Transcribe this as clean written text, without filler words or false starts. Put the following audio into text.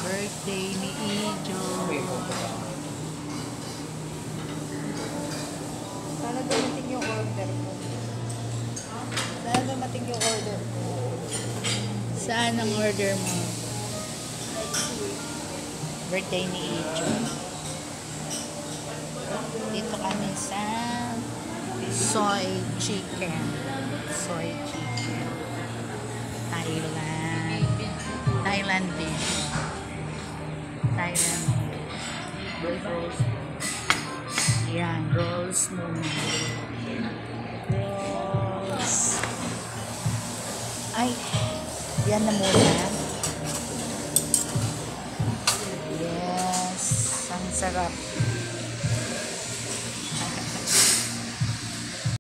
Birthday ni Ijo. Sana dumating yung order mo. Sana dumating yung order mo. Saan ang order mo? Birthday ni Ijo. Dito kami sa soy chicken. Soy chicken. Thailand. Thailand dish. Thailand rolls. Yan, rolls muna. Rolls. Ay, yan na muna. Yes, ang sarap.